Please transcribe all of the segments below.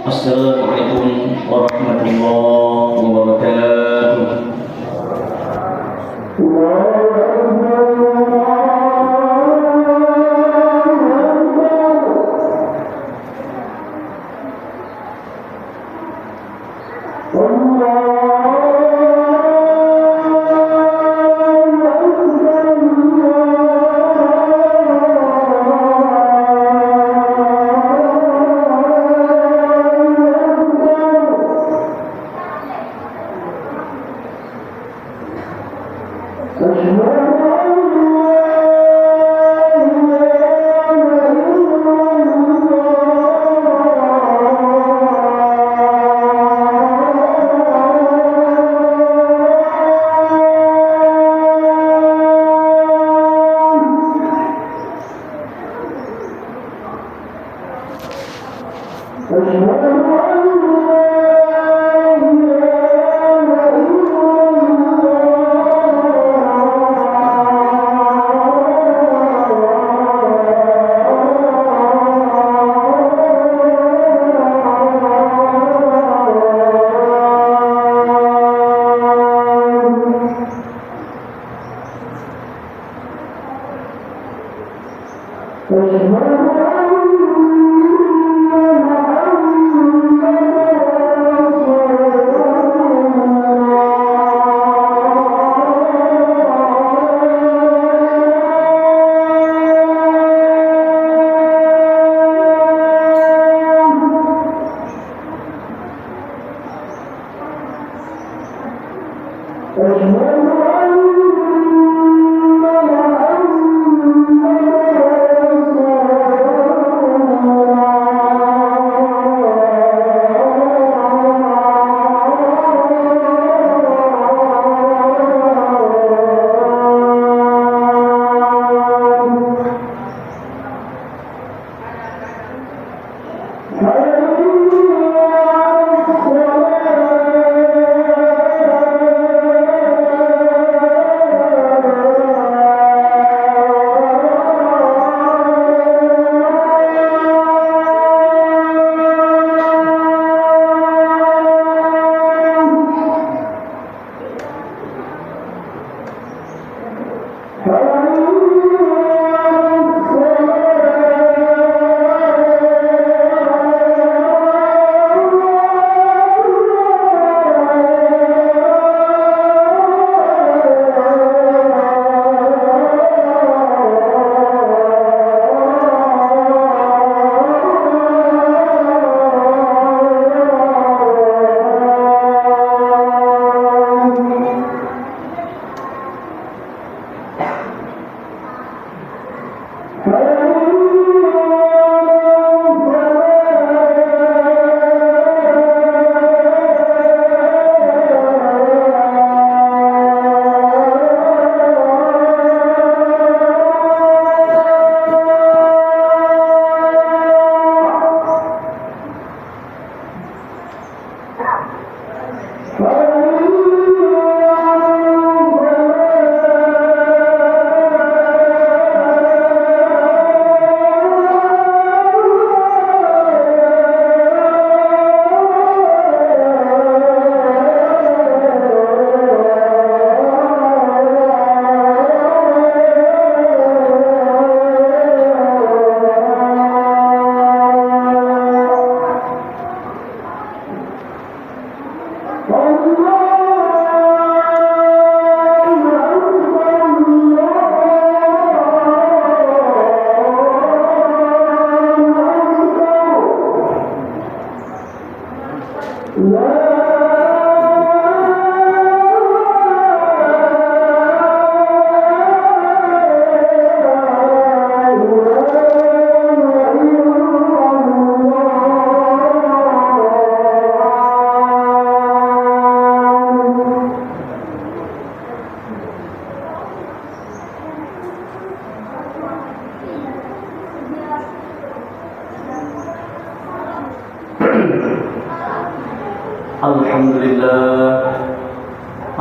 Assalamualaikum warahmatullahi wabarakatuh.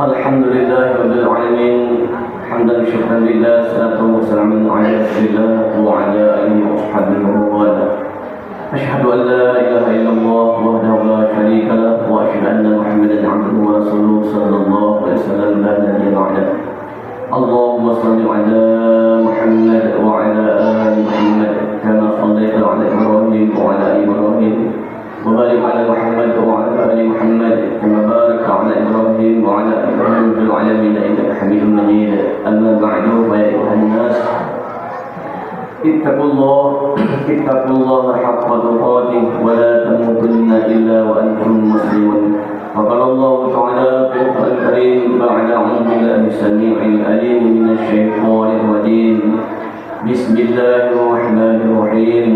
Alhamdulillahirabbil alamin. Hamdan syukran lillah, salatu wassalamu ala rasulillah wa ala alihi wa sahbihi أشهد أن لا إله إلا الله وحده لا شريك له وأشهد أن محمدا عبده ورسوله صلى الله عليه وسلم لا نبي بعده. اللهم صل على محمد وعلى آل محمد كما صليت على إبراهيم وعلى آل إبراهيم وبارك على محمد وعلى آل محمد كما باركت على إبراهيم وعلى آل إبراهيم في العالمين إنك حميد مجيد. أما بعد فيا أيها الناس اتقوا الله حق تقاته ولا تموتن إلا وأنتم مسلمون. وقال الله تعالى في القرآن الكريم بعد أعوذ بالله السميع العليم من الشيطان الرجيم بسم الله الرحمن الرحيم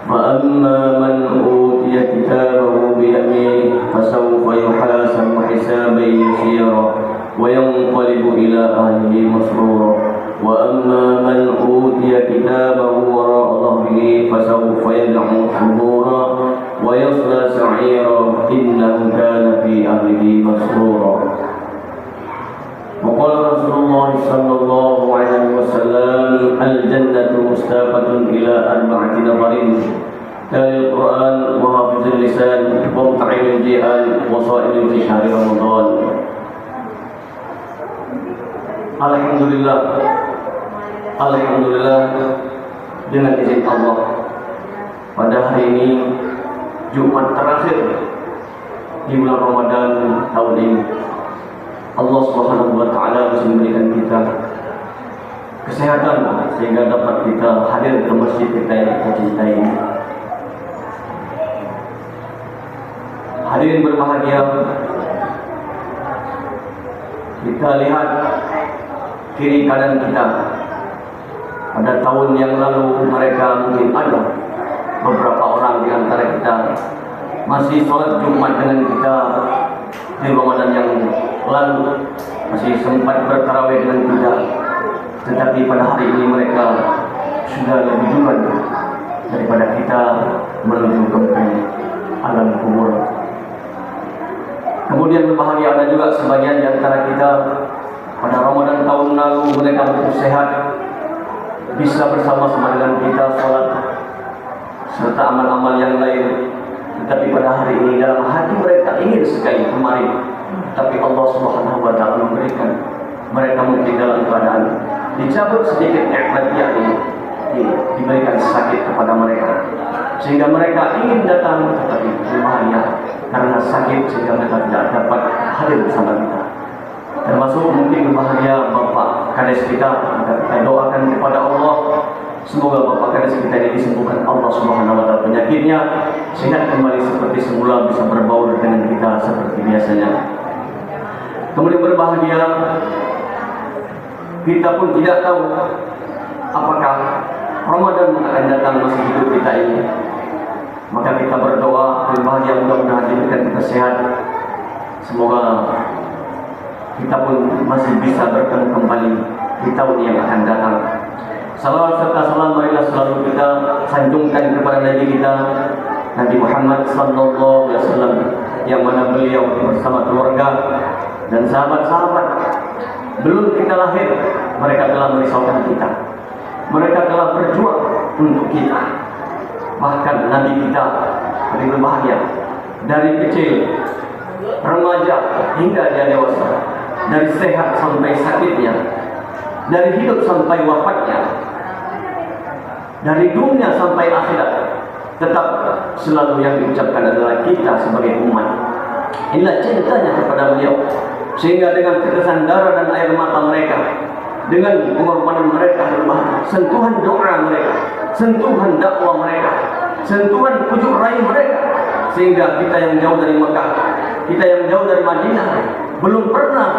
فأما من أوتي كتابه بيمينه فسوف يحاسب حسابا يسيرا وينقلب إلى أهله مسرورا وأما من أوتي كتابه وراء ظهره فسوف يدعو ثبورا ويصلى سعيرا إنه كان في أهله مسرورا. وقال رسول الله صلى الله عليه وسلم الجنة مستاقة إلى 4 نفر تالي القرآن وحافظ اللسان ومطعم الجيعان وصائم في شهر رمضان. Alhamdulillah dengan izin Allah pada hari ini Jumat terakhir di bulan Ramadan tahun ini Allah Subhanahu wa taala masih memberikan kita kesehatan sehingga dapat kita hadir ke masjid kita yang kita cintai ini. Hadirin berbahagia, kita lihat kiri kanan kita. Pada tahun yang lalu mereka mungkin ada beberapa orang di antara kita masih sholat Jumat dengan kita di Ramadan yang lalu, masih sempat bertarawih dengan kita. Tetapi pada hari ini mereka sudah lebih duluan daripada kita menuju ke alam kubur. Kemudian berbahagia ada juga sebagian di antara kita pada Ramadan tahun lalu mereka begitu sehat, bisa bersama-sama dengan kita sholat serta amal-amal yang lain. Tetapi pada hari ini dalam hati mereka ingin sekali kembali, tapi Allah Subhanahu wa taala memberikan mereka mungkin dalam keadaan dicabut sedikit nikmatnya ini, diberikan sakit kepada mereka sehingga mereka ingin datang tetapi berbahagia karena sakit sehingga mereka tidak dapat hadir bersama kita. Termasuk mungkin berbahagia Bapak Kades kita doakan kepada Allah semoga Bapak Kades kita ini disembuhkan Allah Subhanahu wa taala penyakitnya sehingga kembali seperti semula, bisa berbaur dengan kita seperti biasanya. Kemudian berbahagia kita pun tidak tahu apakah Ramadan akan datang masih hidup kita ini. Maka kita berdoa berbahagia mudah-mudahan diberikan kita sehat. Semoga kita pun masih bisa bertemu kembali di tahun yang akan datang. Salawat serta salam marilah selalu kita sanjungkan kepada Nabi kita Nabi Muhammad sallallahu alaihi wasallam, yang mana beliau bersama keluarga dan sahabat-sahabat belum kita lahir mereka telah merisaukan kita, mereka telah berjuang untuk kita. Bahkan Nabi kita lebih berbahagia dari kecil, remaja hingga dia dewasa, dari sehat sampai sakitnya, dari hidup sampai wafatnya, dari dunia sampai akhirat, tetap selalu yang diucapkan adalah kita sebagai umat. Inilah cintanya kepada beliau, sehingga dengan tetesan darah dan air mata mereka, dengan pengorbanan mereka, sentuhan doa mereka, sentuhan dakwah mereka, sentuhan pujuk raih mereka, sehingga kita yang jauh dari Mekah, kita yang jauh dari Madinah, belum pernah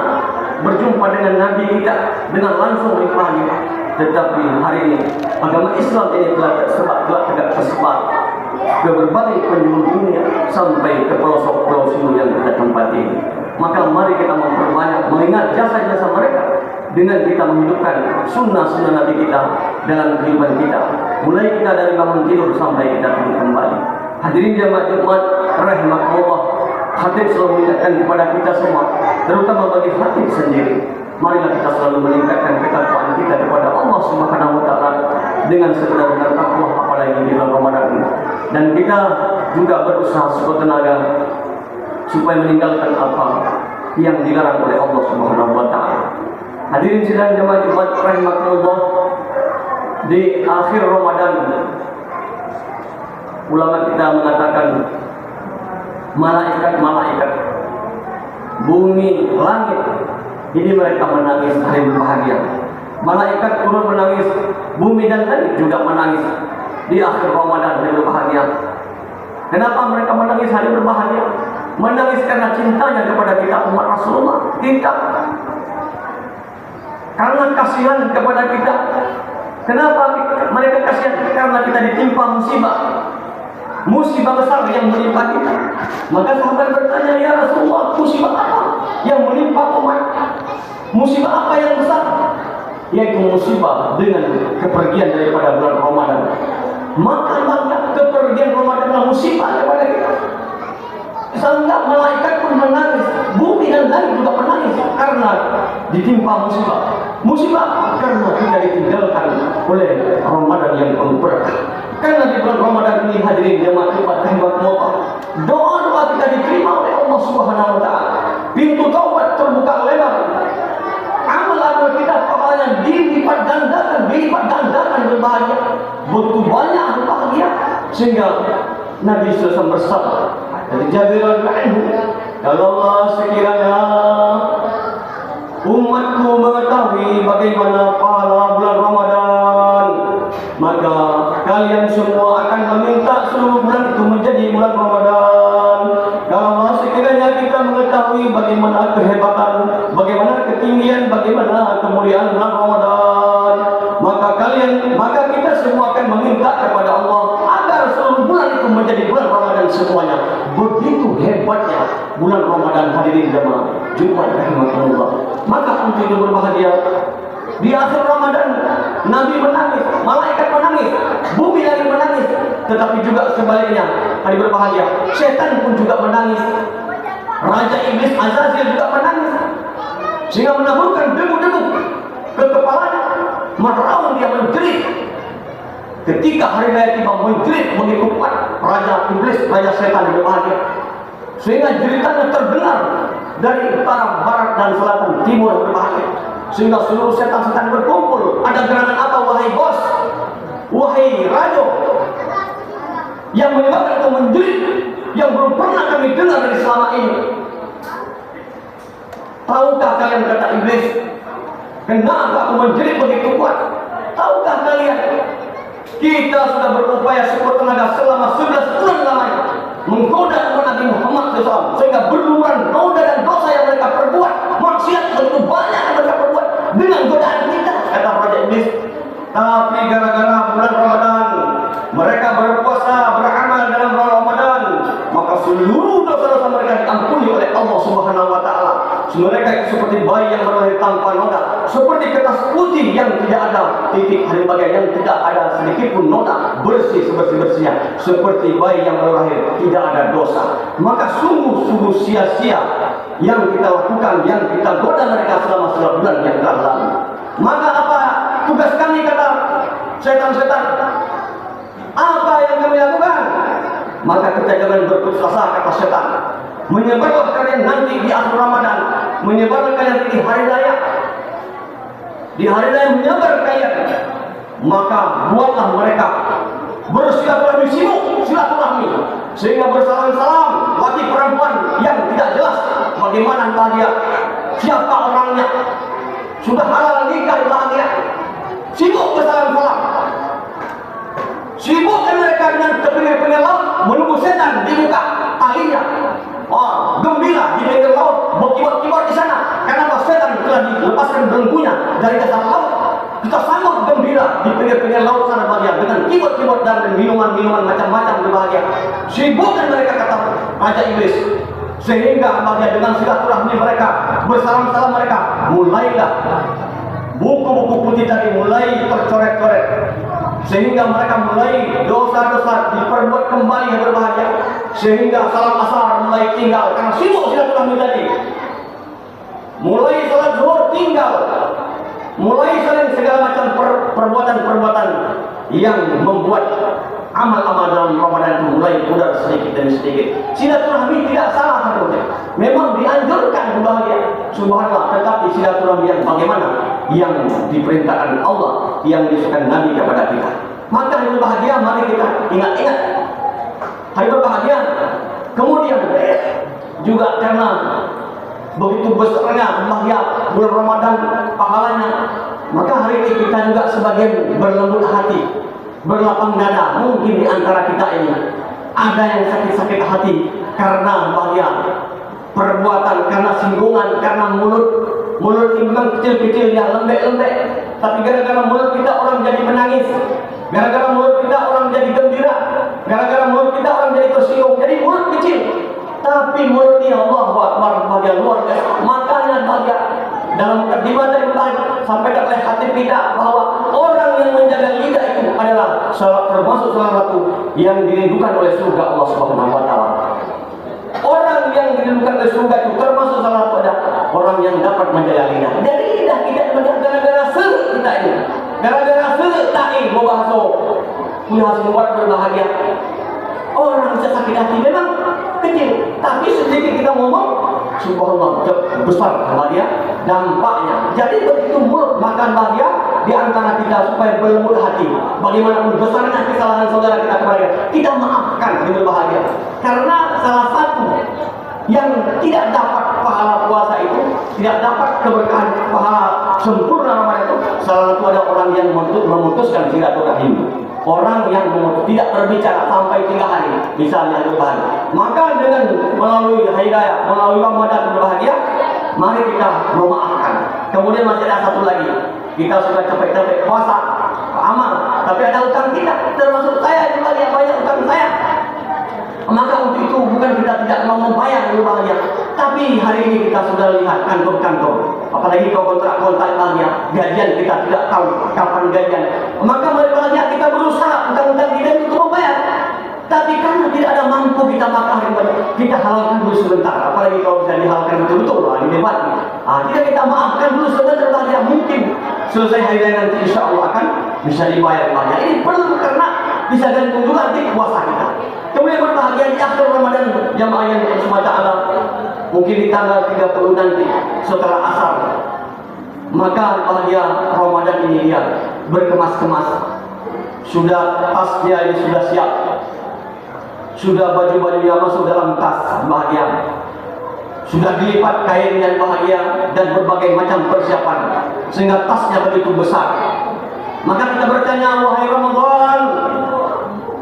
berjumpa dengan Nabi kita dengan langsung rifahnya. Tetapi hari ini agama Islam ini telah tersebar ke berbagai penjuru dunia sampai ke pelosok-pelosok sini yang kita tempati. Maka mari kita memperbanyak mengingat jasa-jasa mereka dengan kita menghidupkan sunnah-sunnah Nabi kita dalam kehidupan kita, mulai kita dari bangun tidur sampai kita tidur kembali. Hadirin jemaah Jumat rahimakumullah, khatib selalu mengingatkan kepada kita semua, terutama bagi khatib sendiri, marilah kita selalu meningkatkan ketakwaan kita kepada Allah Subhanahu wa taala dengan sebenar-benar takwa, apalagi di bulan Ramadan ini. Dan kita juga berusaha sekuat tenaga supaya meninggalkan apa yang dilarang oleh Allah Subhanahu wa taala. Hadirin sidang jemaah Jumat rahimakumullah, di akhir Ramadan ulama kita mengatakan malaikat bumi, langit ini mereka menangis hari berbahagia. Malaikat turun menangis, bumi dan langit juga menangis di akhir Ramadan hari berbahagia. Kenapa mereka menangis hari berbahagia? Menangis karena cintanya kepada kita umat Rasulullah. Tidak, karena kasihan kepada kita. Kenapa mereka kasihan? Karena kita ditimpa musibah besar yang menimpa kita. Maka sahabat bertanya, ya Rasulullah, musibah apa yang menimpa umat? Musibah apa yang besar? Yaitu musibah dengan kepergian daripada bulan Ramadan. Maka kepergian Ramadan adalah musibah kepada kita. Sehingga malaikat pun menangis, bumi dan langit juga menangis karena ditimpa musibah. Musibah karena kita ditinggalkan oleh Ramadan yang penuh berkah. Karena di bulan Ramadan ini hadirin jemaah Jumat rahimakumullah, doa-doa kita diterima oleh Allah Subhanahu wa taala. Pintu taubat terbuka lebar. Amal-amal kita pahalanya dilipat gandakan berbahagia. Begitu banyak berbahagia sehingga Nabi SAW bersabda dari Jabir radhiyallahu anhu, kalau Allah sekiranya umatku mengetahui bagaimana pahala bulan Ramadan, maka kalian semua akan meminta seluruh bulan itu menjadi bulan Ramadan. Kalau Allah sekiranya kita mengetahui bagaimana kehebatan, bagaimana ketinggian, bagaimana kemuliaan bulan Ramadan, maka kita semua akan meminta kepada Allah agar seluruh bulan itu menjadi bulan Ramadan semuanya. Begitu hebatnya bulan Ramadan hadirin jemaah Jumat rahimakumullah. Maka untuk itu berbahagia. Di akhir Ramadan Nabi menangis, malaikat menangis, bumi lagi menangis. Tetapi juga sebaliknya, hari berbahagia, setan pun juga menangis. Raja Iblis Azazil juga menangis, sehingga menaburkan debu-debu ke kepalanya. Meraung dia menjerit. Ketika hari raya tiba, menjerit begitu kuat Raja Iblis, Raja Setan berbahagia, sehingga jeritannya terdengar dari utara, barat, dan selatan, timur berbahagia. Sehingga seluruh setan-setan berkumpul. Ada gerangan apa, wahai bos, wahai raja, yang menyebabkan kau menjerit, yang belum pernah kami dengar dari selama ini? Tahukah kalian, kata Iblis, kenapa aku menjerit begitu kuat? Tahukah kalian, kita sudah berupaya sekuat tenaga selama 11 bulan lamanya menggoda Nabi Muhammad SAW, sehingga berlumuran noda dan dosa yang mereka perbuat, maksiat begitu banyak yang mereka perbuat dengan godaan kita, kata Raja Iblis. Tapi gara-gara bulan Ramadan mereka berpuasa, beramal dalam bulan Ramadan, maka seluruh dosa-dosa mereka diampuni oleh Allah Subhanahu wa taala. Mereka itu seperti bayi yang berlahir tanpa noda, seperti kertas putih yang tidak ada titik hari bagian, yang tidak ada sedikit pun noda, bersih sebersih-bersihnya, seperti bayi yang berlahir tidak ada dosa. Maka sungguh-sungguh sia-sia yang kita lakukan, yang kita goda mereka selama 11 bulan yang telah lalu. Maka apa tugas kami, kata setan-setan? Apa yang kami lakukan? Maka kita jangan berputus asa, kata setan. Menyebarlah kalian nanti di akhir Ramadan, menyebarlah kalian di hari raya. Di hari raya menyebar kalian, maka buatlah mereka bersilaturahmi, sibuk silaturahmi, sehingga bersalam-salam laki perempuan yang tidak jelas bagaimana entah dia, siapa orangnya, sudah halal nikah bahagia, sibuk bersalam-salam. Sibukkan mereka dengan pinggir-pinggir laut menunggu setan dibuka talinya. Gembira di pinggir laut, berkibar-kibar di sana, karena setan telah dilepaskan belenggunya dari dasar laut. Kita sambut gembira di pinggir-pinggir laut sana bahagia dengan kibar-kibar dan minuman-minuman macam-macam berbahagia. Sibukkan mereka, kata Raja Iblis, sehingga bahagia dengan silaturahmi mereka, bersalam-salam mereka. Mulailah buku-buku putih tadi mulai tercoret-coret, sehingga mereka mulai dosa-dosa diperbuat kembali yang berbahagia, sehingga salam asar mulai tinggal karena sibuk silaturahmi tadi. Mulai salat zuhur tinggal, mulai saling segala macam perbuatan-perbuatan yang membuat amal-amal dalam Ramadan itu mulai pudar sedikit demi sedikit. Silaturahmi tidak salah tentunya. Memang dianjurkan berbahagia. Subhanallah, tetapi silaturahmi yang bagaimana? Yang diperintahkan Allah, yang disukai Nabi kepada kita. Maka hari berbahagia, mari kita ingat-ingat hari berbahagia. Kemudian juga karena begitu besarnya bahagia bulan Ramadan pahalanya, maka hari ini kita juga sebagai berlembut hati, berlapang dada. Mungkin di antara kita ini ada yang sakit-sakit hati karena bahagia perbuatan, karena singgungan, karena mulut ini memang kecil-kecil ya, lembek-lembek, tapi gara-gara mulut kita orang jadi menangis, gara-gara mulut kita orang jadi gembira, gara-gara mulut kita orang jadi tersinggung. Jadi mulut kecil, tapi mulutnya Allah bahagia luar biasa. Makanya bahagia dalam mukadimah dari sampai oleh hati kita bahwa orang yang menjaga lidah itu adalah termasuk salah satu yang dirindukan oleh surga Allah Subhanahu wa taala. Orang yang dirindukan oleh surga itu termasuk salah satu orang yang dapat menjaga lidah. Jadi lidah kita gara-gara serik kita ini, gara-gara serik ta'i mau bahasa punya harus membuat berbahagia. Orang bisa sakit hati memang kecil, tapi sedikit kita ngomong, subhanallah besar bahagia dampaknya. Jadi begitu mulut makan bahagia di antara kita supaya berlembut hati. Bagaimanapun besarnya kesalahan saudara kita kepada kita maafkan dengan bahagia. Karena salah satu yang tidak dapat pahala puasa itu, tidak dapat keberkahan pahala sempurna Ramadan itu, salah satu ada orang yang memutuskan silaturahim. Orang yang tidak berbicara sampai 3 hari, misalnya berbahagia. Maka dengan melalui hidayah, melalui Ramadan berbahagia, mari kita memaafkan. Kemudian masih ada satu lagi, kita sudah capek-capek puasa, amal, tapi ada utang kita, termasuk saya juga yang banyak utang saya. Maka untuk itu bukan kita tidak mau membayar berbahagia, tapi hari ini kita sudah lihat kantor-kantor, apalagi kalau kontrak-kontrak bahagia, gajian kita tidak tahu kapan gajian. Maka berbahagia kita berusaha utang-utang kita untuk membayar, tapi karena tidak ada mampu kita makan kita halalkan dulu sebentar. Apalagi kalau bisa dihalalkan betul-betul lah di debat. Kita maafkan dulu sebentar bahagia, mungkin selesai hari raya nanti insya Allah akan bisa dibayar bahagia. Ini perlu karena bisa gantung juga nanti puasa kita. Kemudian berbahagia di akhir Ramadan jamaah yang Allah Ta'ala, mungkin di tanggal 30 nanti setelah asar. Maka bahagia Ramadan ini dia berkemas-kemas, sudah tasnya ini sudah siap, sudah baju-bajunya masuk dalam tas bahagia, sudah dilipat kain dan bahagia dan berbagai macam persiapan sehingga tasnya begitu besar. Maka kita bertanya, wahai Ramadan,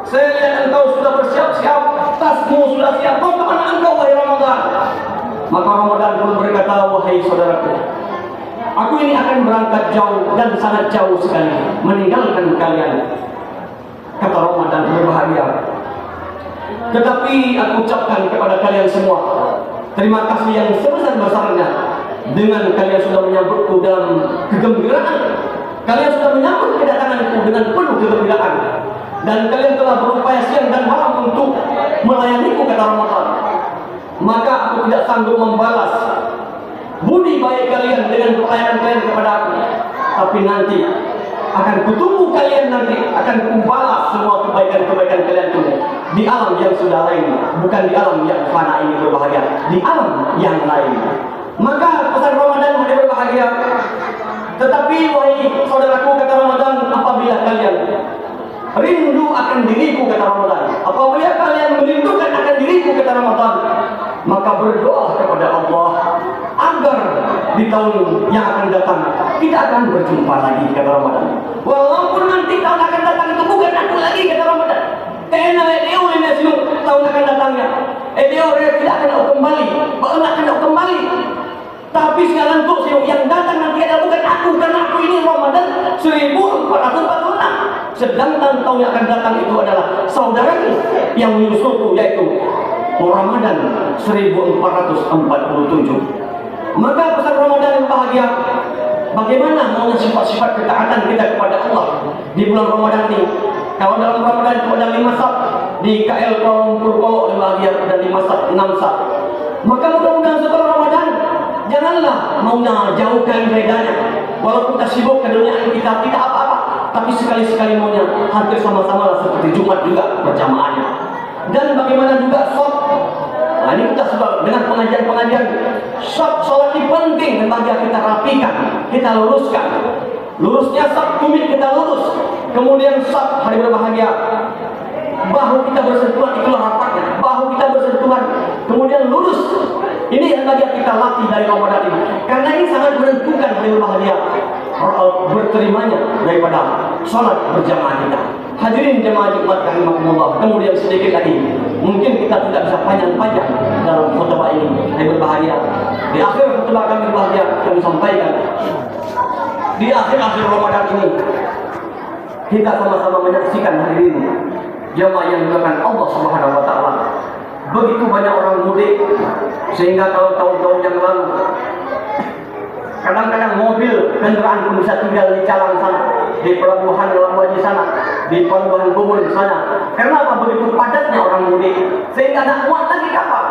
saya lihat engkau sudah bersiap-siap, tasmu sudah siap, mau kemana engkau wahai Ramadan? Maka Ramadan pun berkata, wahai saudaraku, aku ini akan berangkat jauh dan sangat jauh sekali, meninggalkan kalian. Kata Ramadan berbahagia. Tetapi aku ucapkan kepada kalian semua, terima kasih yang sebesar-besarnya dengan kalian sudah menyambutku dalam kegembiraan. Kalian sudah menyambut kedatanganku dengan penuh kegembiraan. Dan kalian telah berupaya siang dan malam untuk melayaniku, kata Ramadan. Maka aku tidak sanggup membalas budi baik kalian dengan pelayanan kalian kepada aku. Tapi nanti akan kutunggu kalian, nanti akan kubalas semua kebaikan-kebaikan kalian itu di alam yang sudah lain, bukan di alam yang fana ini berbahagia, di alam yang lain. Maka pesan Ramadan ada berbahagia. Tetapi wahai saudaraku, kata Ramadan, apabila kalian rindu akan diriku, kata Ramadan, apabila kalian merindukan akan diriku, kata Ramadan, maka berdoa kepada Allah agar di tahun yang akan datang kita akan berjumpa lagi, kata Ramadan. Walaupun nanti tahun akan datang itu bukan aku lagi, kata Ramadan. Karena dia tahun akan datangnya, dia tidak akan kembali, bahkan akan kembali. Tapi sekarang tuh yang datang nanti adalah bukan aku, karena aku ini Ramadan 1446. Sedangkan tahun yang akan datang itu adalah saudaraku yang menyusulku, yaitu Ramadan 1447. Maka pesan Ramadan yang bahagia, bagaimana mau sifat-sifat ketaatan kita kepada Allah di bulan Ramadan ini. Kalau dalam Ramadan itu ada 5 sab, di KL Kuala Lumpur Polo bahagia ada 5 sab, 6 sab. Maka mudah-mudahan setelah Ramadan janganlah maunya jauhkan bedanya. Walaupun kita sibuk ke dunia kita tidak apa-apa, tapi tapi sekali-sekali maunya hampir sama-sama lah seperti Jumat juga berjamaahnya. Dan bagaimana juga shop. Nah, ini kita sudah dengan pengajian-pengajian shop sholat ini penting dan bahagia kita rapikan, kita luruskan. Lurusnya shop tumit kita lurus. Kemudian shop hari berbahagia, bahu kita bersentuhan, itulah rapatnya. Bahu kita bersentuhan, kemudian lurus. Ini yang bahagia kita latih dari Ramadan ini. Karena ini sangat menentukan hari berbahagia berterimanya daripada sholat berjamaah kita. Hadirin jemaah Jumat rahimakumullah. Kemudian sedikit lagi, mungkin kita tidak bisa panjang-panjang dalam khutbah ini yang berbahagia. Di akhir khutbah kami berbahagia, kami sampaikan di akhir-akhir Ramadan ini kita sama-sama menyaksikan hadirin jemaah yang dimuliakan Allah Subhanahu wa taala. Begitu banyak orang mudik sehingga kalau tahun-tahun yang lalu kadang-kadang mobil kendaraan pun bisa tinggal di jalan sana, di pelabuhan Labuan di sana, di pelabuhan Gumul di sana. Kenapa begitu padatnya orang mudik sehingga tidak muat lagi kapal?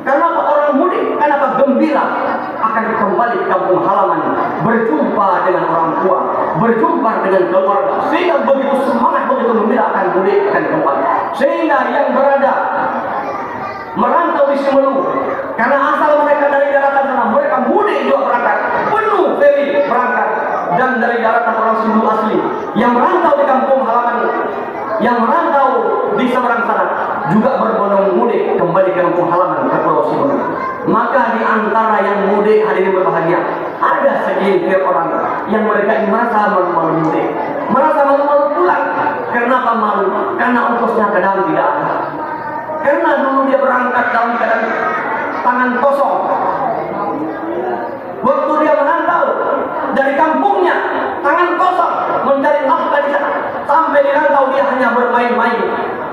Kenapa orang mudik? Kenapa gembira akan kembali ke kampung halaman, berjumpa dengan orang tua, berjumpa dengan keluarga, sehingga begitu semangat, begitu gembira akan mudik, akan kembali. Sehingga yang berada merantau di Simelu, karena asal mereka dari daratan sana, mereka mudik juga berangkat, penuh feri berangkat. Dan dari daratan orang Simelu asli yang merantau di kampung halaman, yang merantau di seberang sana juga berbondong mudik kembali ke kampung halaman ke Pulau Simelu. Maka di antara yang mudik hadirin berbahagia, ada segelintir orang yang mereka merasa malu-malu mudik, merasa malu-malu pulang. Kenapa malu? Karena ongkosnya kadang tidak ada. Karena dulu dia berangkat dalam keadaan tangan kosong. Waktu dia merantau dari kampungnya, tangan kosong mencari nafkah di sana. Sampai di rantau dia hanya bermain-main,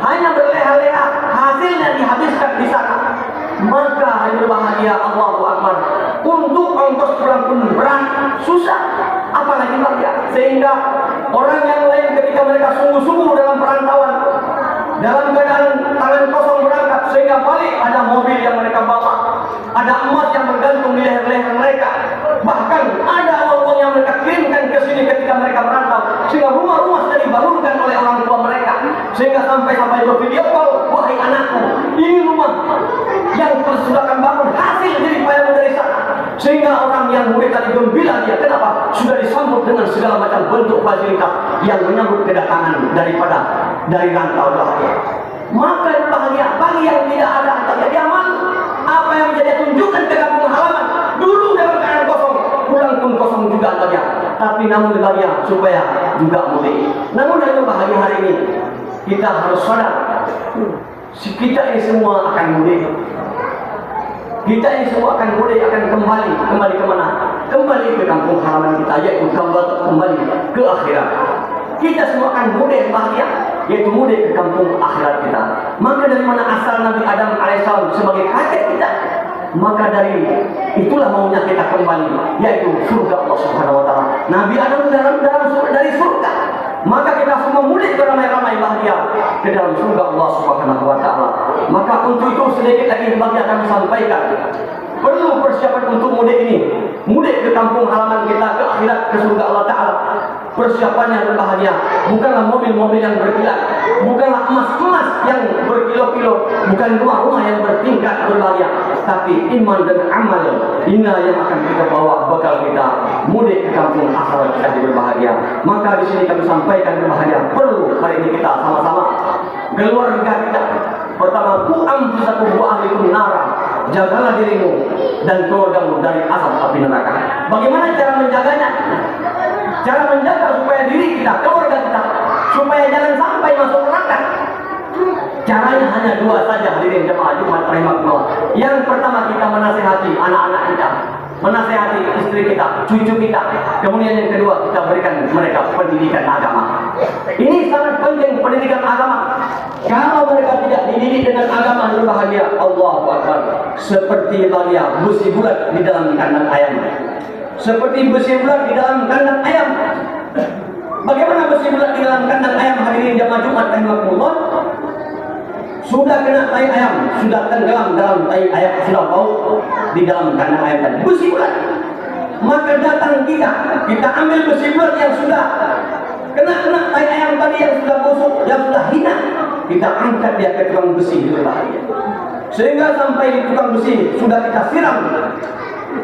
hanya berleha-leha, hasilnya dihabiskan di sana. Maka hari berbahagia, Allahu Akbar, untuk ongkos pulang pun berat, susah, apalagi bahagia. Sehingga orang yang lain ketika mereka sungguh-sungguh dalam perantauan, dalam keadaan tangan kosong berangkat, sehingga balik ada mobil yang mereka bawa, ada emas yang bergantung di leher-leher mereka, bahkan ada uang yang mereka kirimkan ke sini ketika mereka merantau, sehingga rumah-rumah sudah dibangunkan oleh orang tua mereka, sehingga sampai bervideo call, wahai anakku, ini rumah yang sudah akan bangun, hasil dari payamu dari sana. Sehingga orang yang murid tadi gembira dia, kenapa? Sudah disambut dengan segala macam bentuk fasilitas yang menyambut kedatangan dari rantau bahagia. Maka bahagia bagi yang tidak ada terjadi aman. Apa yang menjadi tunjukkan ke kampung halaman, dulu dalam keadaan kosong, pulang pun kosong juga bahagia. Tapi namun bahagia supaya juga mudik. Namun dalam bahagia hari ini kita harus sadar, kita ini semua akan mudik. Kita ini semua akan mudik, akan kembali kemana? Kembali ke kampung halaman kita, yaitu kembali ke akhirat. Kita semua akan mudik bahagia, yaitu mudik ke kampung akhirat kita. Maka dari mana asal Nabi Adam alaihissalam sebagai kakek kita? Maka dari itulah maunya kita kembali, yaitu surga Allah Subhanahu wa taala. Nabi Adam dari surga. Maka kita semua mudik beramai-ramai bahagia ke dalam surga Allah Subhanahu wa taala. Maka untuk itu sedikit lagi bahagia kami sampaikan, perlu persiapan untuk mudik ini. Mudik ke kampung halaman kita, ke akhirat, ke surga Allah taala. Persiapannya berbahagia, bukanlah mobil-mobil yang berkilat, bukanlah emas-emas yang berkilo-kilo, bukan rumah-rumah yang bertingkat berbahagia, tapi iman dan amal inilah yang akan kita bawa bekal kita mudik ke kampung akhirat kita berbahagia. Maka di sini kami sampaikan berbahagia, perlu hari ini kita sama-sama keluarga kita. Pertama, ku anfusakum wa ahlikum nara, jagalah dirimu dan keluargamu dari asap api neraka. Bagaimana cara menjaganya? Cara menjaga supaya diri kita, keluarga kita, supaya jangan sampai masuk neraka. Caranya hanya dua saja, hadirin jemaah Jumat rahimakumullah. Yang pertama, kita menasihati anak-anak kita, menasihati istri kita, cucu kita. Kemudian yang kedua, kita berikan mereka pendidikan agama. Ini sangat penting, pendidikan agama. Kalau mereka tidak dididik dengan agama, berbahagia, Allahu Akbar, seperti bahagia besi bulat di dalam kandang ayam. Seperti besi bulat di dalam kandang ayam. Bagaimana besi bulat di dalam kandang ayam, hadirin jemaah Jumat rahimakumullah? Sudah kena tai ayam, sudah tenggelam dalam tai ayam, sudah bau di dalam kandang ayam tadi, besi bulat. Maka datang kita ambil besi bulat yang sudah kena tai ayam tadi yang sudah busuk, yang sudah hina, kita angkat dia ke tukang besi berbahaya. Sehingga sampai di tukang besi sudah kita siram,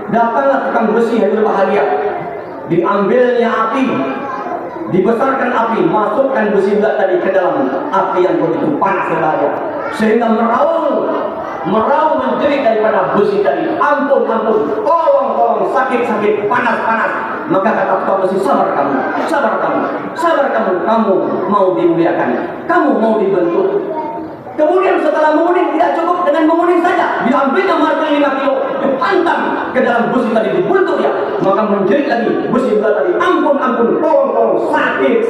datanglah tukang besi yang berbahaya, diambilnya api, dibesarkan api, masukkan besi bulat tadi ke dalam api yang begitu panas berbahaya, sehingga meraung menjerit daripada besi tadi, ampun, tolong, sakit, panas. Maka kata tukang besi, sabar kamu, kamu mau dimuliakan, kamu mau dibentuk. Kemudian setelah menguning, tidak cukup dengan menguning saja, diambilnya martil 5 kilo, dihantam ke dalam besi tadi, dibentuk ya. Maka menjerit lagi besi bulat tadi, ampun, tolong, sakit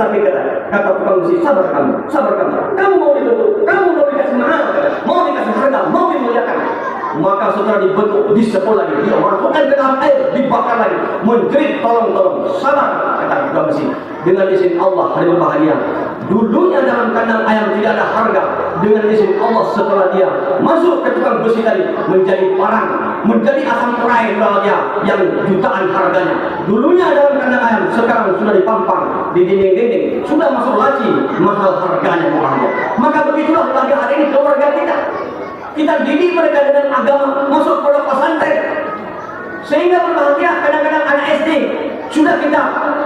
kata tukang besi, sabar kamu mau dibentuk, kamu mau dikasih mahal, mau dikasih harga, mau dimuliakan. Maka setelah dibentuk, disepul lagi, dia masukkan ke dalam air, dibakar lagi, menjerit, tolong, sabar, kata tukang besi. Dengan izin Allah, hari berbahagia, dulunya dalam kandang ayam tidak ada harga, dengan izin Allah setelah dia masuk ke tukang besi tadi, menjadi parang, menjadi asam perai berbahagia yang jutaan harganya. Dulunya dalam kandang ayam, sekarang sudah dipampang di dinding-dinding, sudah masuk laci, mahal harganya berbahagia. Maka begitulah bagi hari ini keluarga kita didik mereka dengan agama, masuk pondok pesantren, sehingga berbahagia. Kadang-kadang anak SD sudah kita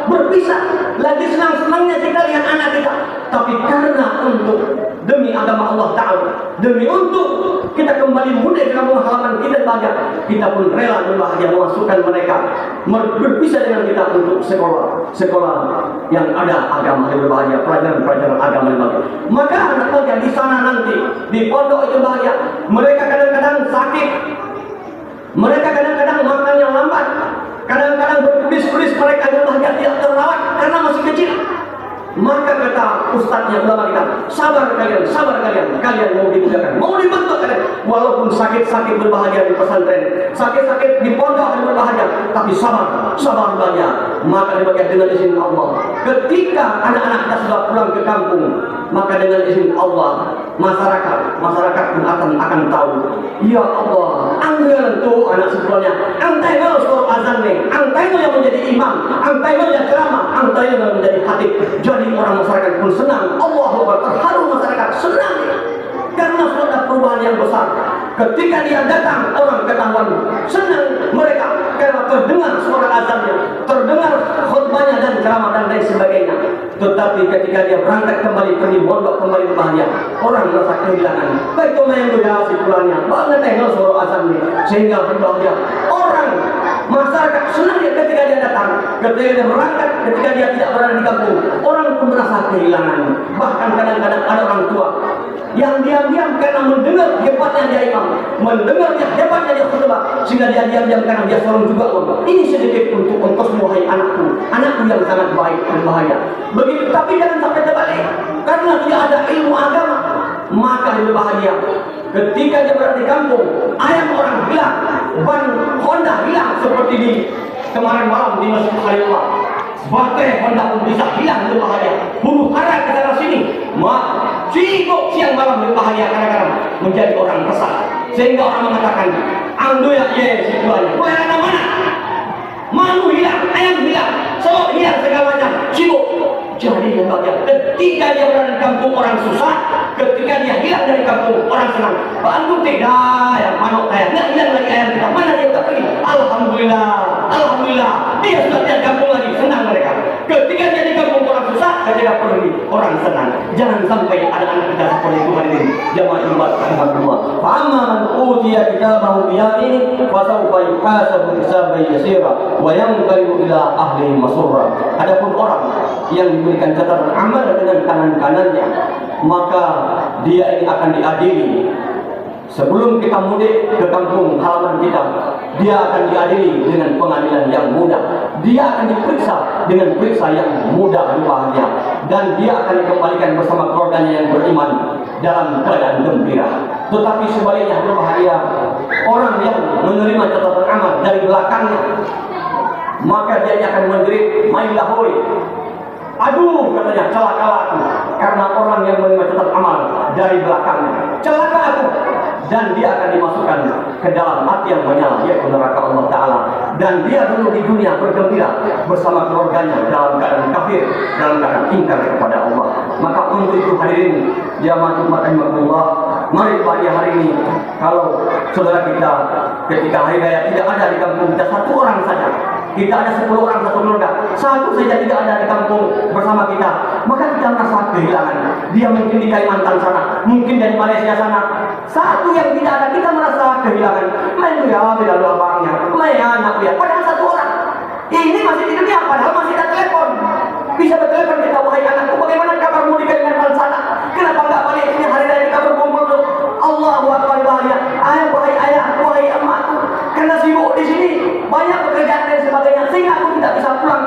berpisah, lagi senang-senangnya kita lihat anak kita, tapi karena untuk demi agama Allah Ta'ala, demi untuk kita kembali muda ke kampung halaman kita bahagia, kita pun rela berbahagia memasukkan mereka berpisah dengan kita untuk sekolah yang ada agama yang berbahagia, pelajaran agama yang bahagia. Maka anak bahagia di sana nanti di pondok itu bahagia, mereka kadang-kadang sakit, mereka kadang-kadang makannya lambat, kadang-kadang berkulis-kulis, mereka berbahagia tidak terawat karena masih kecil. Maka kata ustadznya, ulama kita, sabar kalian mau dimuliakan, mau dibentuk kalian, walaupun sakit-sakit berbahagia di pesantren, sakit-sakit di pondok berbahagia, tapi sabar bahagia. Maka dibagian dengan izin Allah, ketika anak-anak kita sudah pulang ke kampung, maka dengan izin Allah masyarakat pun akan tahu, ya Allah, anggaran tuh anak sekolahnya, angkai lo suruh azan nih, angkai lo yang menjadi imam, angkai lo yang ceramah, angkai lo yang menjadi khatib. Jadi orang masyarakat pun senang, Allahu Akbar, terharu masyarakat, senang karena sudah ada perubahan yang besar. Ketika dia datang, orang ketahuan, senang mereka karena terdengar suara azannya, terdengar khutbahnya dan ceramah dan lain sebagainya. Tetapi ketika dia berangkat kembali pergi mondok kembali berbahagia, orang merasa kehilangan. Baik main ya si pulangnya, banget tengok suara azannya, sehingga berbahagia. Orang masyarakat senang dia ketika dia datang, ketika dia berangkat, ketika dia tidak berada di kampung, orang pun merasa kehilangan. Bahkan kadang-kadang ada orang tua yang diam-diam karena mendengar hebatnya dia imam, mendengar hebatnya dia khutbah, sehingga dia diam-diam karena dia seorang juga ngomong, ini sedikit untuk engkau wahai anakku yang sangat baik dan bahaya. Begitu, tapi jangan sampai terbalik karena tidak ada ilmu agama. Maka dia berbahagia ketika dia berada di kampung, ayam orang hilang, ban Honda hilang seperti di kemarin malam di Masjid Khalilullah. Baterai Honda pun bisa hilang, berbahaya. Huru hara ke sana sini, sibuk siang malam berbahaya, kadang-kadang menjadi orang resah, sehingga orang mengatakan, ando ya situasinya, kau yang mana? Malu hilang, ayam hilang, selok hilang, segala macam, sibuk. Jadi yang bagian ketika dia berada di kampung orang susah, ketika dia hilang dari kampung orang senang. Bandung tidak, ya manuk ayam, nggak hilang lagi ayam kita, mana dia tak pergi? Alhamdulillah, dia sudah di kampung lagi, senang mereka. Ketika dia di kampung orang susah, ketika pergi orang senang. Jangan sampai ada anak kita seperti itu hari ini. Jamaah ibadah rahmatullah. Fa'amma man utiya kitabahu biyamini fasawfa yuhasabu hisaban yasira wa yanqalibu ila ahlihi masurra. Adapun orang yang diberikan catatan amal dengan kanan-kanannya, maka dia ini akan diadili. Sebelum kita mudik ke kampung halaman kita, dia akan diadili dengan pengadilan yang mudah. Dia akan diperiksa dengan periksa yang mudah dan bahagia, dan dia akan dikembalikan bersama keluarganya yang beriman dalam keadaan gembira. Tetapi sebaliknya berbahagia orang yang menerima catatan amal dari belakangnya, maka dia akan menjerit, mainlah hoi, aduh katanya, celaka aku, karena orang yang menerima catatan amal dari belakangnya, celaka aku. dan dia akan dimasukkan ke dalam api yang menyala, yaitu neraka Allah Ta'ala. Dan dia dulu di dunia bergembira bersama keluarganya dalam keadaan kafir, dalam keadaan ingkar kepada Allah. Maka untuk itu hadirin jamaah Jumat rahimakumullah, mari pada hari ini, kalau saudara kita ketika hari raya tidak ada di kampung kita satu orang saja, kita ada 10 orang satu keluarga, satu saja tidak ada di kampung bersama kita, maka kita merasa kehilangan. Dia mungkin di Kalimantan sana, mungkin dari Malaysia sana, satu yang tidak ada, kita merasa kehilangan. Main ya, beda dua abangnya, main anak dia, padahal satu orang. Ini masih di dunia, padahal masih ada telepon. Bisa bertelepon kita, wahai anakku, bagaimana kabarmu di Kalimantan sana? Kenapa enggak balik ini hari raya kita berkumpul tuh? Allahu Akbar bahaya. Ayah, wahai ayah, wahai emakku, karena sibuk di sini, banyak pekerjaan dan sebagainya, sehingga aku tidak bisa pulang.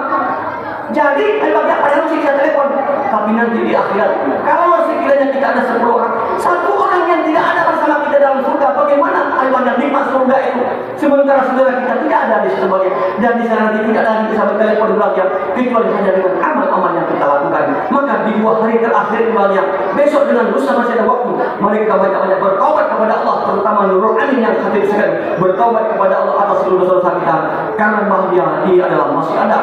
Jadi, bagian padahal masih bisa telepon. Tapi nanti di akhirat, kalau sekiranya kita ada 10 orang, satu orang yang tidak ada bersama kita dalam surga, bagaimana albannya nikmat surga itu? Sementara saudara kita tidak ada di sebagai, dan di sana nanti tidak lagi bisa bertelepon bagian, kecuali hanya dengan amal-amal yang kita lakukan. Maka di 2 hari terakhir bagian, besok dengan lusa masih ada waktu, mereka banyak-banyak bertaubat kepada Allah, terutama Nurul Amin yang hadir sekali, bertaubat kepada Allah atas seluruh dosa kita, karena bahagia dia adalah masih ada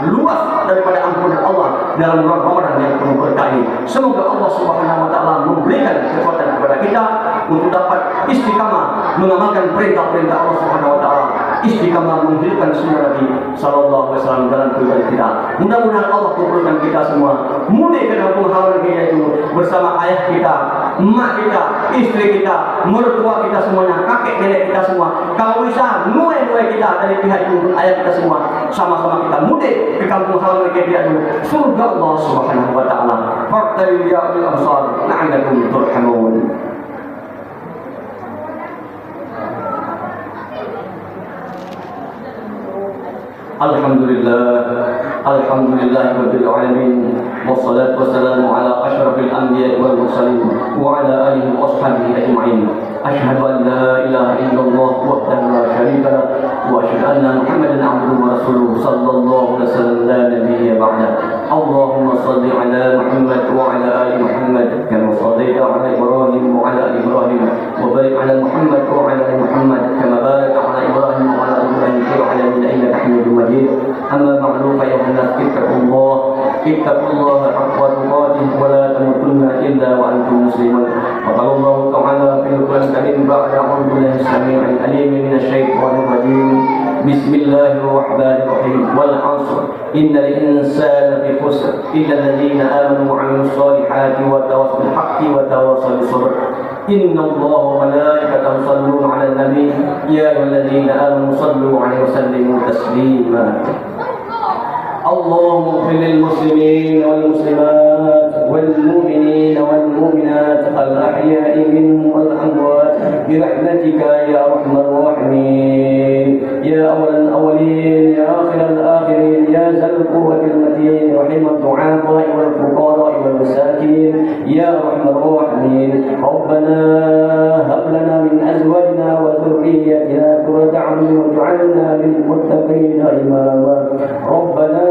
luas daripada ampunan Allah dalam bulan Ramadan yang penuh berkah ini. Semoga Allah Subhanahu wa Ta'ala memberikan kekuatan kepada kita untuk dapat istiqamah mengamalkan perintah-perintah Allah Subhanahu wa Ta'ala, istiqamah menghidupkan sunnah Nabi sallallahu alaihi wasallam dalam kehidupan kita. Mudah-mudahan Allah kumpulkan kita semua mudik ke kampung halaman kita itu bersama ayah kita, emak kita, istri kita, mertua kita semuanya, kakek nenek kita semua. Kalau bisa nuai-nuai kita dari pihak ibu ayah kita semua, sama-sama kita mudik ke kampung halaman kita itu surga Allah Subhanahu wa Ta'ala. Fartayu ya bil absar la'allakum turhamun. Alhamdulillah rabbil alamin, wassalatu wassalamu ala asyrafil anbiya'i wal mursalin wa ala alihi wa ashabihi ajma'in. Asyhadu an la ilaha illallah wahdahu la syarika lah wa asyhadu anna Muhammadan 'abduhu wa rasuluhu sallallahu alaihi wasallam la nabiyya ba'da. Allahumma shalli ala Muhammad wa ala ali Muhammad kama shallaita ala Ibrahim wa ala ali Ibrahim wa barik ala Muhammad wa ala ali Muhammad kama barakta ala Ibrahim wa ala ali Ibrahim fil alamin innaka Hamidum Majid. Amma ba'du fa ya nas ittaqullaha haqqa tuqatih wa la tamutunna illa wa antum muslimun. Wa qala Allah ta'ala fil Qur'an karim ba'da a'udzu billahi samii'il 'aliim minasy syaithaanir rajiim. Bismillahirrahmanirrahim. Wal 'ashr innal insana lafi khusr illa alladziina aamanu wa 'amilus shalihati wa tawassaw bil haqqi wa tawassaw bis sabr. Inna Allaha wa malaikatahu yusalluna 'alan nabi ya ayyuhalladziina aamanu sallu 'alaihi wa sallimu taslima. اللهم اغفر للمسلمين والمسلمات والمؤمنين والمؤمنات الأحياء منهم والأموات برحمتك يا أرحم الراحمين يا أول الأولين يا آخر الآخرين يا ذا القوة المتين رحم الضعفاء والفقراء والمساكين يا أرحم الراحمين. ربنا هب لنا من أزواجنا وذريتنا قرة أعين واجعلنا للمتقين إماما. ربنا